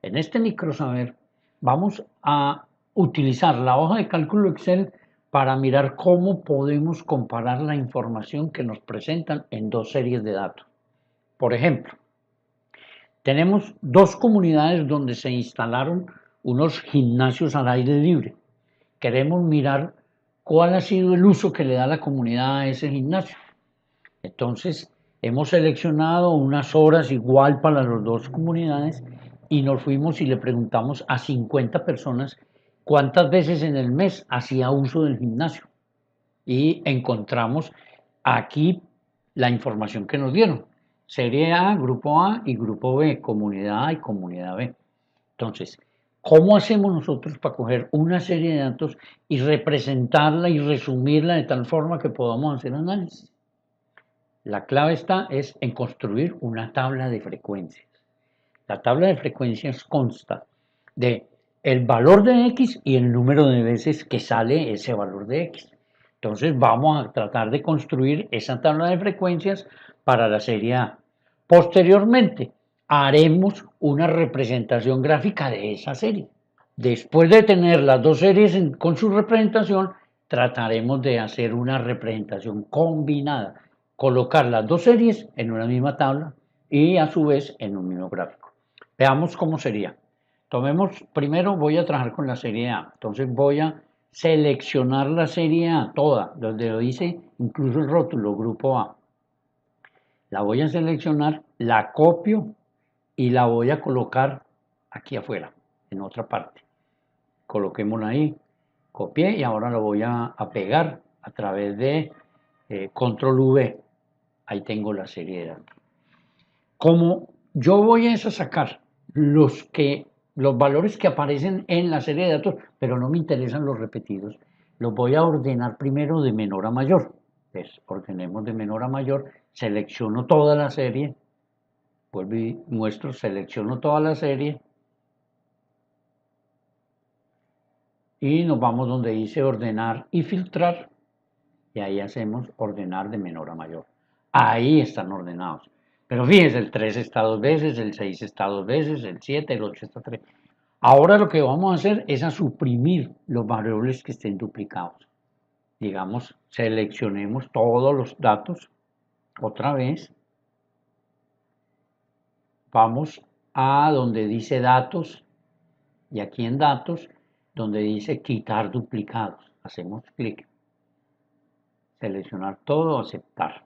En este microsaber vamos a utilizar la hoja de cálculo Excel para mirar cómo podemos comparar la información que nos presentan en dos series de datos. Por ejemplo, tenemos dos comunidades donde se instalaron unos gimnasios al aire libre. Queremos mirar cuál ha sido el uso que le da la comunidad a ese gimnasio. Entonces, hemos seleccionado unas horas igual para las dos comunidades y nos fuimos y le preguntamos a 50 personas cuántas veces en el mes hacía uso del gimnasio. Y encontramos aquí la información que nos dieron. Serie A, grupo A y grupo B, comunidad A y comunidad B. Entonces, ¿cómo hacemos nosotros para coger una serie de datos y representarla y resumirla de tal forma que podamos hacer análisis? La clave es en construir una tabla de frecuencias. La tabla de frecuencias consta de el valor de X y el número de veces que sale ese valor de X. Entonces vamos a tratar de construir esa tabla de frecuencias para la serie A. Posteriormente haremos una representación gráfica de esa serie. Después de tener las dos series con su representación, trataremos de hacer una representación combinada, colocar las dos series en una misma tabla y a su vez en un mismo gráfico. Veamos cómo sería. Tomemos, primero voy a trabajar con la serie A, entonces voy a seleccionar la serie A toda, donde lo dice incluso el rótulo, grupo A. La voy a seleccionar, la copio y la voy a colocar aquí afuera, en otra parte. Coloquémosla ahí, copié y ahora lo voy a pegar a través de control V. Ahí tengo la serie de datos. Como yo voy a sacar los valores que aparecen en la serie de datos, pero no me interesan los repetidos, los voy a ordenar primero de menor a mayor. Entonces, ordenemos de menor a mayor, selecciono toda la serie, vuelvo y muestro, selecciono toda la serie, y nos vamos donde dice ordenar y filtrar, y ahí hacemos ordenar de menor a mayor. Ahí están ordenados. Pero fíjense, el 3 está dos veces, el 6 está dos veces, el 7, el 8 está tres. Ahora lo que vamos a hacer es a suprimir los variables que estén duplicados. Digamos, seleccionemos todos los datos otra vez. Vamos a donde dice datos y aquí en datos, donde dice quitar duplicados. Hacemos clic. Seleccionar todo, aceptar.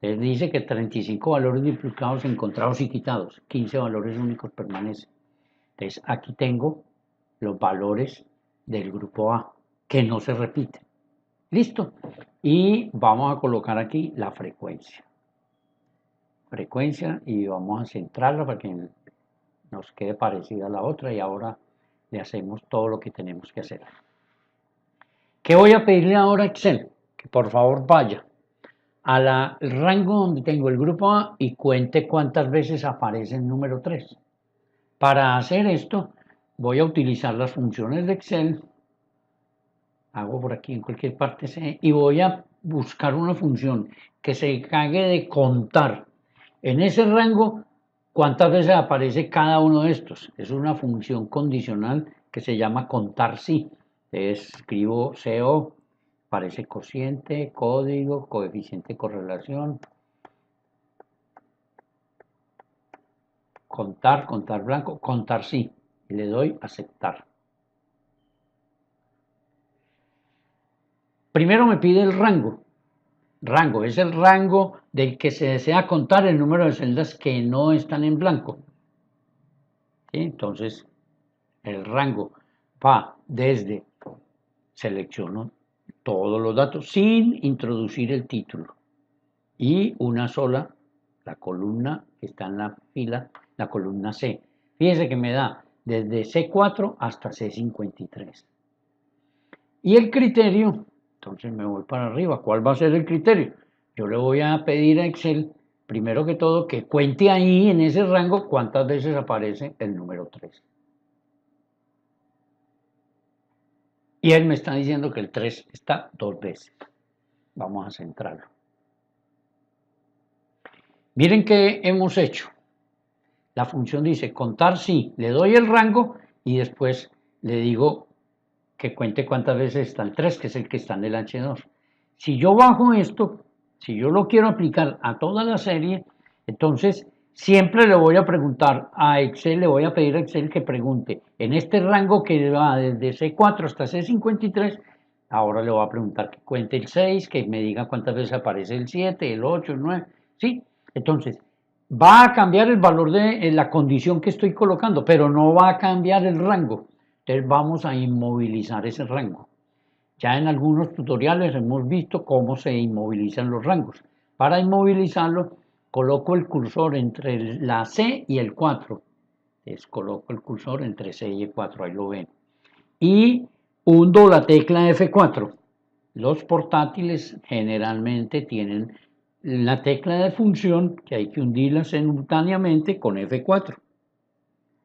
Entonces dice que 35 valores duplicados encontrados y quitados, 15 valores únicos permanecen. Entonces aquí tengo los valores del grupo A, que no se repiten. Listo. Y vamos a colocar aquí la frecuencia. Frecuencia y vamos a centrarla para que nos quede parecida a la otra y ahora le hacemos todo lo que tenemos que hacer. ¿Qué voy a pedirle ahora a Excel? Que por favor vaya al rango donde tengo el grupo A y cuente cuántas veces aparece el número 3. Para hacer esto voy a utilizar las funciones de Excel, hago por aquí en cualquier parte y voy a buscar una función que se encargue de contar en ese rango cuántas veces aparece cada uno de estos. Es una función condicional que se llama contar sí. Escribo CO, aparece cociente, código, coeficiente de correlación, contar, contar blanco, contar sí. Y le doy aceptar. Primero me pide el rango. Rango es el rango del que se desea contar el número de celdas que no están en blanco. ¿Sí? Entonces, el rango va desde, selecciono todos los datos sin introducir el título. Y una sola, la columna que está en la fila, la columna C. Fíjense que me da desde C4 hasta C53. Y el criterio, entonces me voy para arriba. ¿Cuál va a ser el criterio? Yo le voy a pedir a Excel, primero que todo, que cuente ahí en ese rango cuántas veces aparece el número 3. Y él me está diciendo que el 3 está dos veces. Vamos a centrarlo. Miren qué hemos hecho. La función dice contar sí, le doy el rango y después le digo que cuente cuántas veces está el 3, que es el que está en el H2. Si yo bajo esto, si yo lo quiero aplicar a toda la serie, entonces siempre le voy a preguntar a Excel, le voy a pedir a Excel que pregunte en este rango que va desde C4 hasta C53, ahora le voy a preguntar que cuente el 6, que me diga cuántas veces aparece el 7, el 8, el 9, ¿sí? Entonces, va a cambiar el valor de la condición que estoy colocando, pero no va a cambiar el rango. Entonces vamos a inmovilizar ese rango. Ya en algunos tutoriales hemos visto cómo se inmovilizan los rangos. Para inmovilizarlo, coloco el cursor entre la C y el 4. Entonces coloco el cursor entre C y el 4, ahí lo ven. Y hundo la tecla F4. Los portátiles generalmente tienen la tecla de función que hay que hundirla simultáneamente con F4.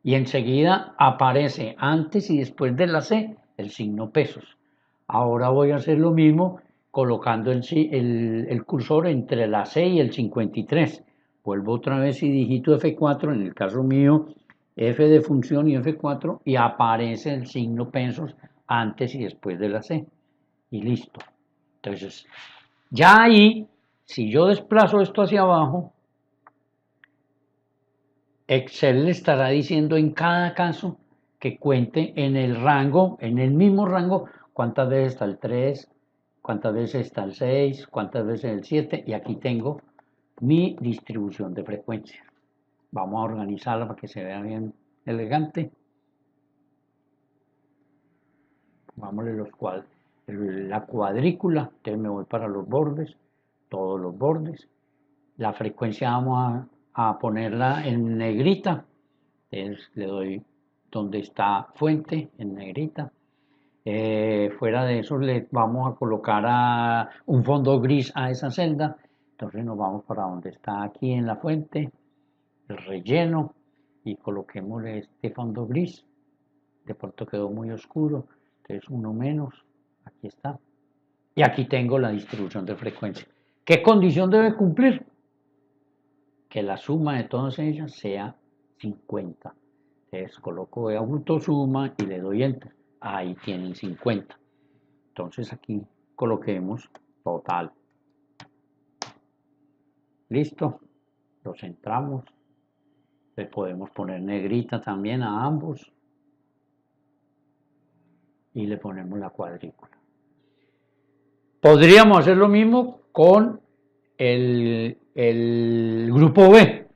Y enseguida aparece antes y después de la C el signo pesos. Ahora voy a hacer lo mismo colocando el cursor entre la C y el 53. Vuelvo otra vez y digito F4, en el caso mío F de función y F4 y aparece el signo pesos antes y después de la C. Y listo. Entonces, ya ahí, si yo desplazo esto hacia abajo, Excel le estará diciendo en cada caso que cuente en el rango, en el mismo rango, cuántas veces está el 3, cuántas veces está el 6, cuántas veces el 7, y aquí tengo mi distribución de frecuencia. Vamos a organizarla para que se vea bien elegante. Pongámosle la cuadrícula, entonces me voy para los bordes, todos los bordes. La frecuencia vamos a ponerla en negrita. Entonces le doy donde está fuente en negrita. Fuera de eso le vamos a colocar un fondo gris a esa celda. Entonces nos vamos para donde está aquí en la fuente, el relleno, y coloquémosle este fondo gris. De pronto quedó muy oscuro, entonces uno menos, aquí está. Y aquí tengo la distribución de frecuencia. ¿Qué condición debe cumplir? Que la suma de todas ellas sea 50. Entonces coloco autosuma y le doy enter. Ahí tienen 50. Entonces aquí coloquemos total. Listo. Lo centramos. Le podemos poner negrita también a ambos. Y le ponemos la cuadrícula. Podríamos hacer lo mismo con el grupo B.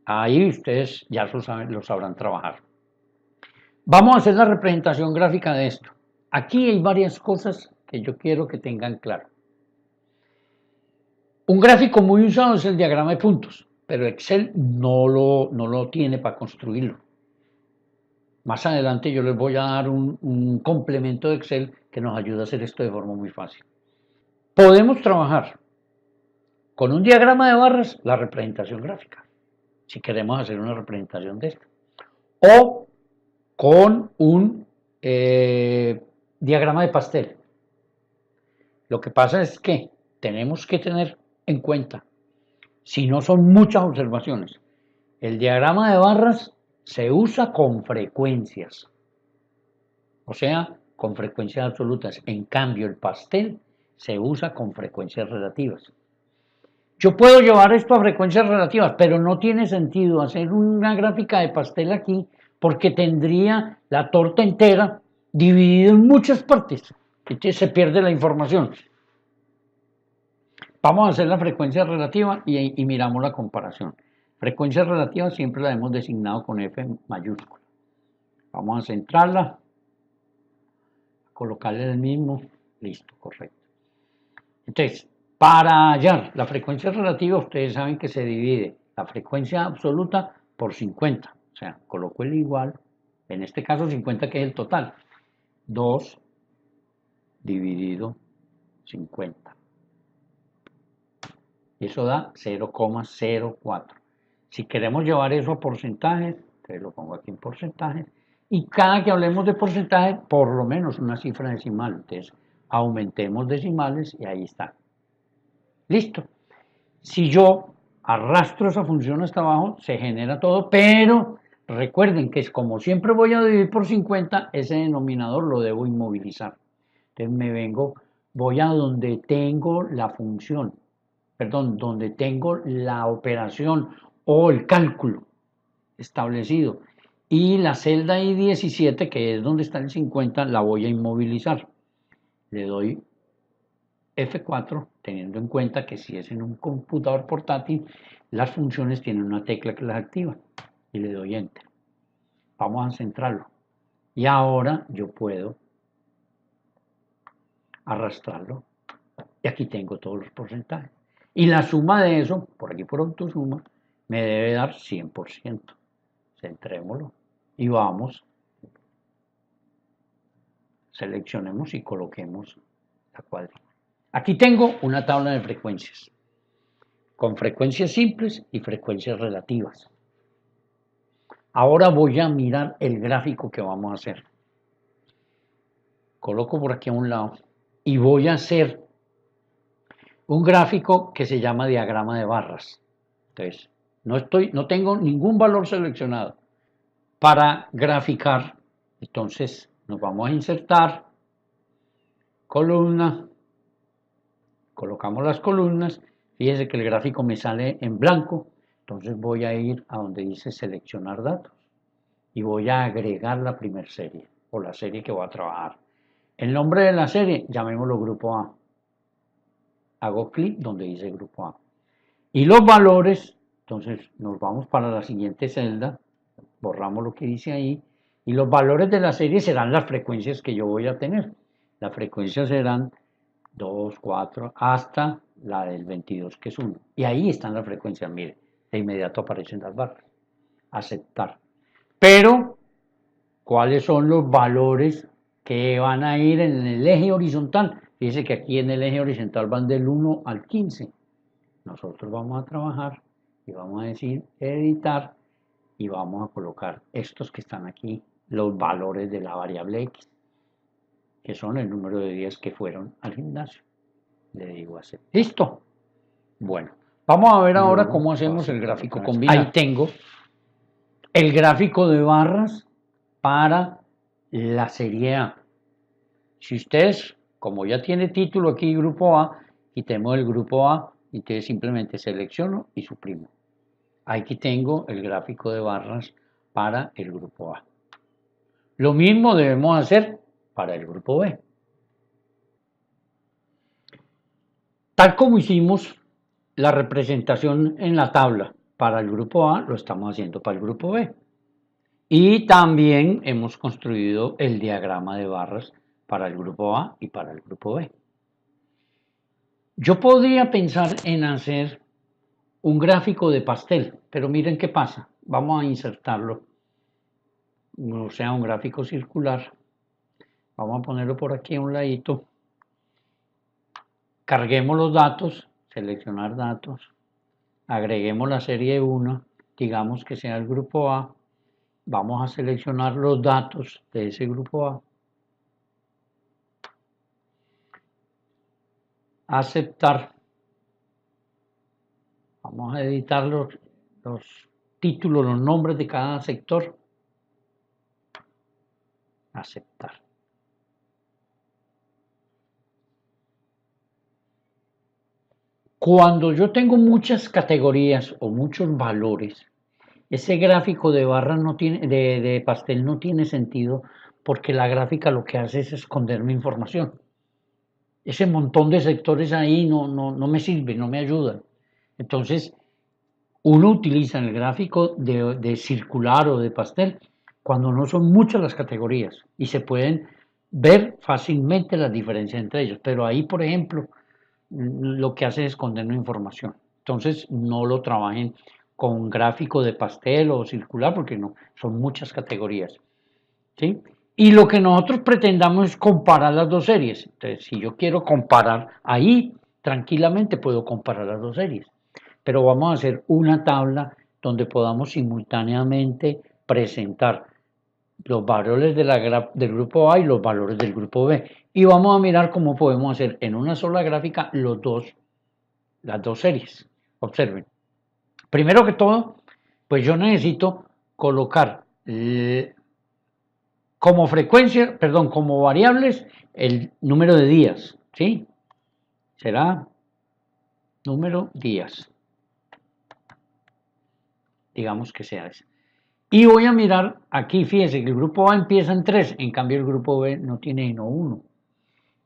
Ahí ustedes ya lo sabrán trabajar. Vamos a hacer la representación gráfica de esto. Aquí hay varias cosas que yo quiero que tengan claro. Un gráfico muy usado es el diagrama de puntos, pero Excel no lo tiene para construirlo. Más adelante yo les voy a dar un complemento de Excel que nos ayuda a hacer esto de forma muy fácil. Podemos trabajar con un diagrama de barras la representación gráfica, si queremos hacer una representación de esto. O con un diagrama de pastel. Lo que pasa es que tenemos que tener en cuenta, si no son muchas observaciones, el diagrama de barras se usa con frecuencias, o sea, con frecuencias absolutas. En cambio, el pastel se usa con frecuencias relativas. Yo puedo llevar esto a frecuencias relativas, pero no tiene sentido hacer una gráfica de pastel aquí porque tendría la torta entera dividida en muchas partes. Entonces se pierde la información. Vamos a hacer la frecuencia relativa y miramos la comparación. Frecuencia relativa siempre la hemos designado con F mayúscula. Vamos a centrarla, colocarle el mismo, listo, correcto. Entonces, para hallar la frecuencia relativa, ustedes saben que se divide la frecuencia absoluta por 50. O sea, coloco el igual, en este caso 50 que es el total. 2 dividido 50. Y eso da 0,04. Si queremos llevar eso a porcentajes, entonces lo pongo aquí en porcentajes. Y cada que hablemos de porcentaje, por lo menos una cifra decimal. Entonces, aumentemos decimales y ahí está. Listo. Si yo arrastro esa función hasta abajo, se genera todo, pero recuerden que es como siempre voy a dividir por 50, ese denominador lo debo inmovilizar. Entonces me vengo, voy a donde tengo la función, perdón, donde tengo la operación o el cálculo establecido. Y la celda I17, que es donde está el 50, la voy a inmovilizar. Le doy F4, teniendo en cuenta que si es en un computador portátil, las funciones tienen una tecla que las activa. Y le doy Enter. Vamos a centrarlo. Y ahora yo puedo arrastrarlo. Y aquí tengo todos los porcentajes. Y la suma de eso, por aquí por autosuma, me debe dar 100%. Centrémoslo. Y vamos, seleccionemos y coloquemos la cuadrícula. Aquí tengo una tabla de frecuencias, con frecuencias simples y frecuencias relativas. Ahora voy a mirar el gráfico que vamos a hacer. Coloco por aquí a un lado y voy a hacer un gráfico que se llama diagrama de barras. Entonces, no tengo ningún valor seleccionado para graficar. Entonces, nos vamos a insertar columna, colocamos las columnas. Fíjense que el gráfico me sale en blanco. Entonces voy a ir a donde dice seleccionar datos y voy a agregar la primera serie o la serie que voy a trabajar. El nombre de la serie, llamémoslo grupo A. Hago clic donde dice grupo A. Y los valores, entonces nos vamos para la siguiente celda, borramos lo que dice ahí, y los valores de la serie serán las frecuencias que yo voy a tener. Las frecuencias serán 2, 4, hasta la del 22, que es 1. Y ahí están las frecuencias, mire, de inmediato aparecen las barras. Aceptar. Pero, ¿cuáles son los valores que van a ir en el eje horizontal? Fíjense que aquí en el eje horizontal van del 1 al 15. Nosotros vamos a trabajar y vamos a decir editar y vamos a colocar estos que están aquí, los valores de la variable X, que son el número de días que fueron al gimnasio. Le digo así. ¿Listo? Bueno, vamos a ver ahora cómo hacemos el gráfico combinado. Ahí tengo el gráfico de barras para la serie A. Si ustedes, como ya tiene título aquí grupo A, quitemos el grupo A y entonces simplemente selecciono y suprimo. Aquí tengo el gráfico de barras para el grupo A. Lo mismo debemos hacer para el grupo B. Tal como hicimos la representación en la tabla para el grupo A, lo estamos haciendo para el grupo B. Y también hemos construido el diagrama de barras para el grupo A y para el grupo B. Yo podría pensar en hacer un gráfico de pastel, pero miren qué pasa. Vamos a insertarlo, o sea, un gráfico circular. Vamos a ponerlo por aquí a un ladito. Carguemos los datos, seleccionar datos, agreguemos la serie 1, digamos que sea el grupo A. Vamos a seleccionar los datos de ese grupo A. Aceptar. Vamos a editar los títulos, los nombres de cada sector. Aceptar. Cuando yo tengo muchas categorías o muchos valores, ese gráfico de barras no tiene, de pastel no tiene sentido porque la gráfica lo que hace es esconderme información. Ese montón de sectores ahí no me sirve, no me ayuda. Entonces, uno utiliza el gráfico de circular o de pastel cuando no son muchas las categorías y se pueden ver fácilmente las diferencias entre ellos. Pero ahí, por ejemplo, lo que hace es esconderme información. Entonces, no lo trabajen con gráfico de pastel o circular porque no, son muchas categorías. ¿Sí? Y lo que nosotros pretendamos es comparar las dos series. Entonces, si yo quiero comparar ahí, tranquilamente puedo comparar las dos series. Pero vamos a hacer una tabla donde podamos simultáneamente presentar los valores del grupo A y los valores del grupo B. Y vamos a mirar cómo podemos hacer en una sola gráfica las dos series. Observen. Primero que todo, pues yo necesito colocar como frecuencia, perdón, como variables el número de días, ¿sí? Será número días, digamos que sea ese. Y voy a mirar aquí, fíjense que el grupo A empieza en 3, en cambio el grupo B no tiene sino 1.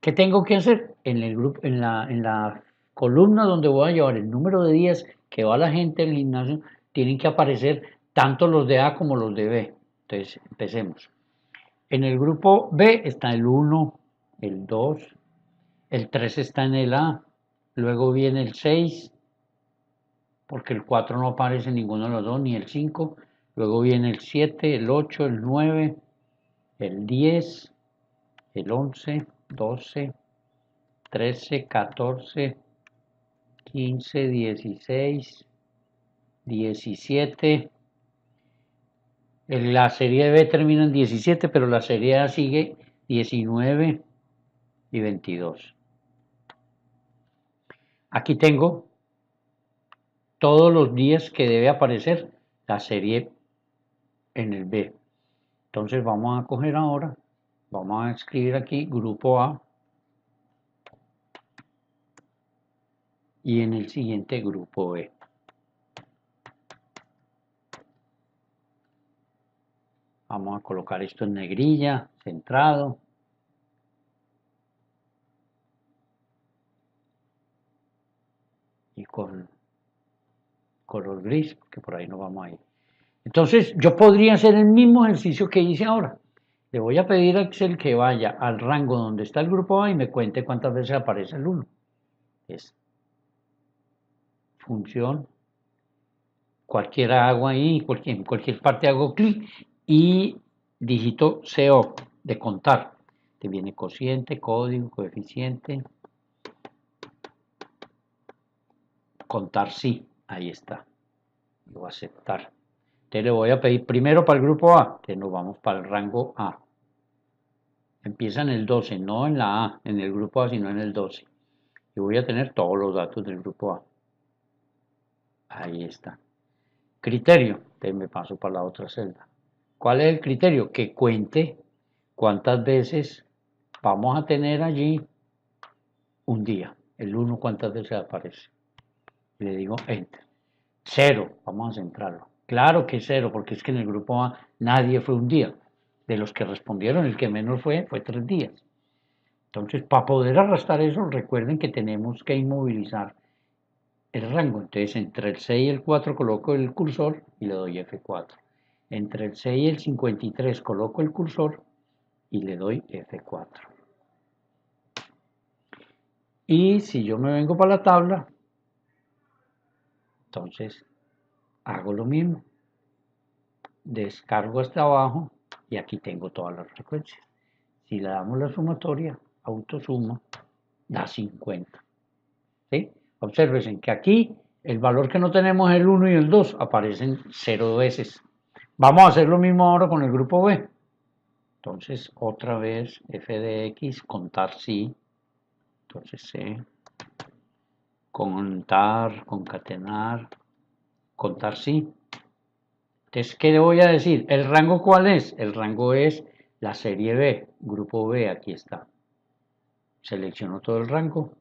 ¿Qué tengo que hacer? En el grupo, en la columna donde voy a llevar el número de días que va la gente al gimnasio, tienen que aparecer tanto los de A como los de B. Entonces, empecemos. En el grupo B está el 1, el 2, el 3 está en el A, luego viene el 6, porque el 4 no aparece en ninguno de los dos, ni el 5, luego viene el 7, el 8, el 9, el 10, el 11, 12, 13, 14, 15, 16, 17. La serie B termina en 17, pero la serie A sigue 19 y 22. Aquí tengo todos los días que debe aparecer la serie en el B. Entonces vamos a coger ahora, vamos a escribir aquí grupo A y en el siguiente grupo B. Vamos a colocar esto en negrilla, centrado. Y con color gris, que por ahí no vamos a ir. Entonces, yo podría hacer el mismo ejercicio que hice ahora. Le voy a pedir a Excel que vaya al rango donde está el grupo A y me cuente cuántas veces aparece el 1. Es función, cualquiera hago ahí, en cualquier parte hago clic y dígito CO de contar. Te viene cociente, código, coeficiente, contar sí, ahí está. Lo voy a aceptar. Entonces le voy a pedir primero para el grupo A, que nos vamos para el rango A. Empieza en el 12, no en la A, en el grupo A, sino en el 12. Y voy a tener todos los datos del grupo A. Ahí está. Criterio. Entonces me paso para la otra celda. ¿Cuál es el criterio? Que cuente cuántas veces vamos a tener allí un día. El 1 cuántas veces aparece. Y le digo Enter. 0. Vamos a centrarlo. Claro que 0, porque es que en el grupo A nadie fue un día. De los que respondieron, el que menos fue 3 días. Entonces, para poder arrastrar eso, recuerden que tenemos que inmovilizar el rango. Entonces, entre el 6 y el 4 coloco el cursor y le doy F4. Entre el 6 y el 53 coloco el cursor y le doy F4. Y si yo me vengo para la tabla, entonces hago lo mismo. Descargo hasta abajo y aquí tengo todas las frecuencias. Si le damos la sumatoria, autosuma, da 50. ¿Sí? Observen que aquí el valor que no tenemos, el 1 y el 2, aparecen 0 veces. Vamos a hacer lo mismo ahora con el grupo B. Entonces, otra vez f de x, contar sí. Entonces, C, contar, concatenar, contar sí. Entonces, ¿qué le voy a decir? ¿El rango cuál es? El rango es la serie B, grupo B, aquí está. Selecciono todo el rango.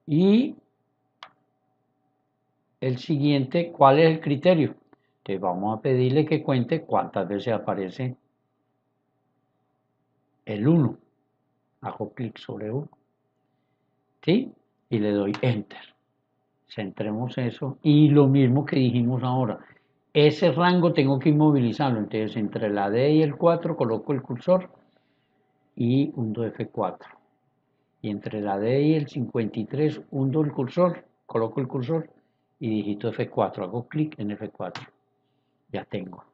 Y el siguiente, ¿cuál es el criterio? Entonces vamos a pedirle que cuente cuántas veces aparece el 1. Hago clic sobre 1. ¿Sí? Y le doy Enter. Centremos eso. Y lo mismo que dijimos ahora. Ese rango tengo que inmovilizarlo. Entonces entre la D y el 4 coloco el cursor y hundo F4. Y entre la D y el 53 hundo el cursor, coloco el cursor y digito F4. Hago clic en F4. Ya tengo.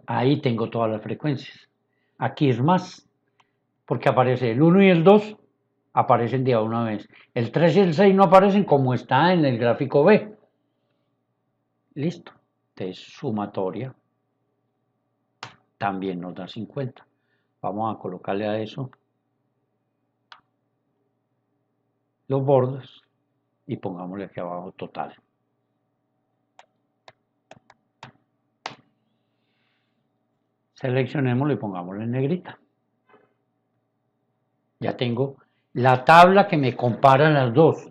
Ahí tengo todas las frecuencias. Aquí es más, porque aparece el 1 y el 2, aparecen de a una vez. El 3 y el 6 no aparecen como está en el gráfico B. Listo. Entonces, sumatoria también nos da 50. Vamos a colocarle a eso los bordes y pongámosle aquí abajo total. Seleccionémoslo y pongámoslo en negrita. Ya tengo la tabla que me compara las dos.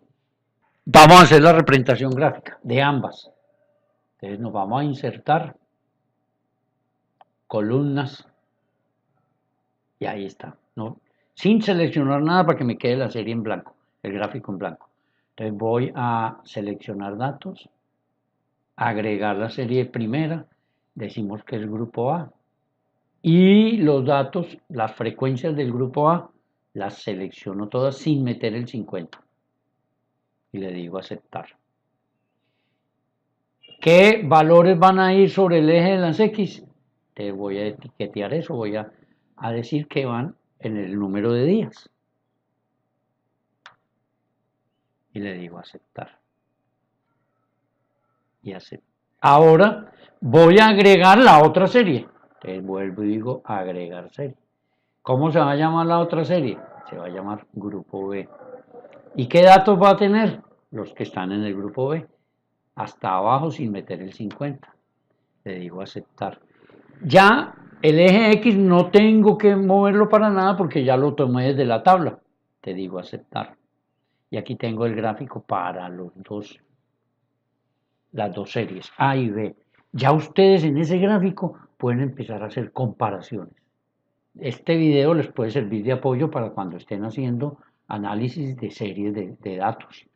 Vamos a hacer la representación gráfica de ambas. Entonces nos vamos a insertar columnas y ahí está. ¿No? Sin seleccionar nada para que me quede la serie en blanco, el gráfico en blanco. Entonces voy a seleccionar datos, agregar la serie primera, decimos que es grupo A. Y los datos, las frecuencias del grupo A, las selecciono todas sin meter el 50. Y le digo aceptar. ¿Qué valores van a ir sobre el eje de las X? Te voy a etiquetar eso, voy a decir que van en el número de días. Y le digo aceptar. Y aceptar. Ahora voy a agregar la otra serie. Entonces vuelvo y digo agregar serie. ¿Cómo se va a llamar la otra serie? Se va a llamar grupo B. ¿Y qué datos va a tener? Los que están en el grupo B. Hasta abajo sin meter el 50. Le digo aceptar. Ya el eje X no tengo que moverlo para nada porque ya lo tomé desde la tabla. Te digo aceptar. Y aquí tengo el gráfico para las dos series, A y B. Ya ustedes en ese gráfico pueden empezar a hacer comparaciones. Este video les puede servir de apoyo para cuando estén haciendo análisis de series de datos.